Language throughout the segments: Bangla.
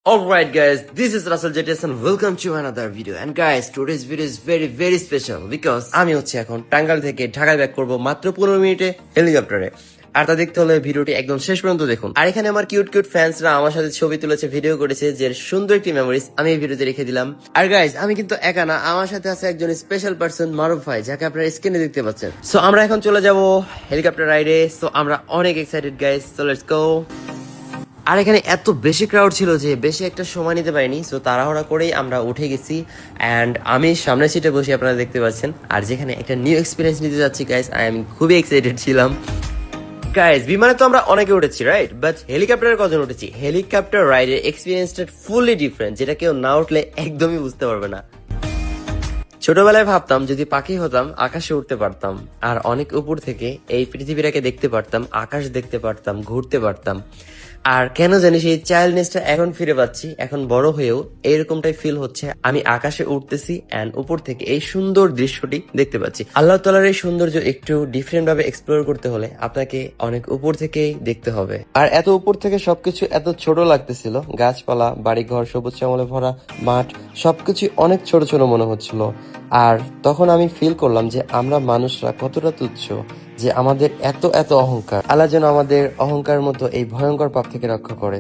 Alright guys, this is Russell JTS and welcome to another video. And guys, today's video is very special because আমি হচ্ছে এখন টাঙ্গাইল থেকে ঢাকায় ব্যাক করব মাত্র 15 মিনিটে হেলিকপ্টারে। আর তা দেখতে হলে ভিডিওটি একদম শেষ পর্যন্ত দেখুন। আর এখানে আমার কিউট ফ্যান্সরা আমার সাথে ছবি তুলেছে, ভিডিও করেছে, যে সুন্দর একটি মেমোরিজ আমি এই ভিডিওতে রেখে দিলাম। আর গাইজ, আমি কিন্তু একা না, আমার সাথে আছে একজন স্পেশাল পারসন, মারুফ ভাই, যাকে আপনারা স্ক্রিনে দেখতে পাচ্ছেন। সো আমরা এখন চলে যাব হেলিকপ্টার রাইডে। সো আমরা অনেক excited guys, so let's go. আর এখানে এত বেশি ক্রাউড ছিল যে বেশি একটা সময় নিতে পারিনি, সো তাড়াহুড়া করেই আমরা উঠে গেছি। অ্যান্ড আমি সামনের সিটে বসে, আপনারা দেখতে পাচ্ছেন। আর যেখানে একটা নিউ এক্সপিরিয়েন্স নিতে যাচ্ছি গাইজ, আমি খুবই এক্সাইটেড ছিলাম। গাইজ, বিমানে তো আমরা অনেকে উঠেছি, রাইট? বাট হেলিকপ্টারের কজন উঠেছি? হেলিকপ্টার রাইডের এক্সপিরিয়েন্সটা ফুললি ডিফারেন্ট, যেটা কেউ না উঠলে একদমই বুঝতে পারবে না। ছোটবেলায় ভাবতাম যদি পাখি হতাম আকাশে উঠতে পারতাম, আর অনেক উপর থেকে এই পৃথিবীটাকে দেখতে পারতাম, আকাশ দেখতে পারতাম, ঘুরতে পারতাম। আর কেন জানি সেই চাইল্ডনেসটা এখন ফিরে পাচ্ছি। এখন বড় হয়েও এইরকমটাই ফিল হচ্ছে, আমি আকাশে উঠতেছি এন্ড উপর থেকে এই সুন্দর দৃশ্যটি দেখতে পাচ্ছি। আল্লাহ তাআলার এই সৌন্দর্য একটু ডিফারেন্ট ভাবে এক্সপ্লোর করতে হলে আপনাকে অনেক উপর থেকেই দেখতে হবে। আর এত উপর থেকে সবকিছু এত ছোট লাগতেছিল, গাছপালা, বাড়িঘর, সবুজ শ্যামলে ভরা মাঠ, সবকিছু অনেক ছোট ছোট মনে হচ্ছিল। আর তখন আমি ফিল করলাম যে আমরা মানুষরা কতটা তুচ্ছ, যে আমাদের এত অহংকার। আল্লাহ যেন আমাদের অহংকার মতো এই ভয়ঙ্কর পাপ থেকে রক্ষা করে।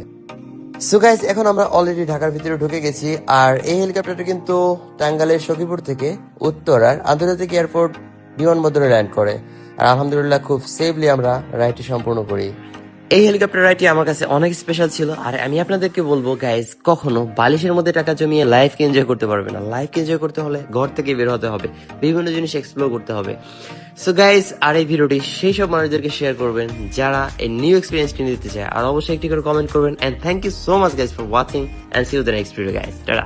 সো গাইস, এখন আমরা অলরেডি ঢাকার ভিতরে ঢুকে গেছি। আর এই হেলিকপ্টারটা কিন্তু টাঙ্গাইলের সখীপুর থেকে উত্তরার আন্তর্জাতিক এয়ারপোর্ট বিমানবন্দরে ল্যান্ড করে। আর আলহামদুলিল্লাহ খুব সেফলি আমরা রাইডটি সম্পূর্ণ করি। এই হেলিকপ্টার রাইডটি আমার কাছে অনেক স্পেশাল ছিল। আর আমি আপনাদেরকে বলবো গাইজ, কখনো বালিশের মধ্যে টাকা জমিয়ে লাইফকে এনজয় করতে পারবে না। লাইফকে এনজয় করতে হলে ঘর থেকে বের হতে হবে, বিভিন্ন জিনিস এক্সপ্লোর করতে হবে। সো গাইজ, আর এই ভিডিওটি সেই সব মানুষদেরকে শেয়ার করবেন যারা এই নিউ এক্সপিরিয়েন্সটি নিতে চায়। আর অবশ্যই একটি করে কমেন্ট করবেন। And thank you so much guys for watching and see you the next video guys. Tata.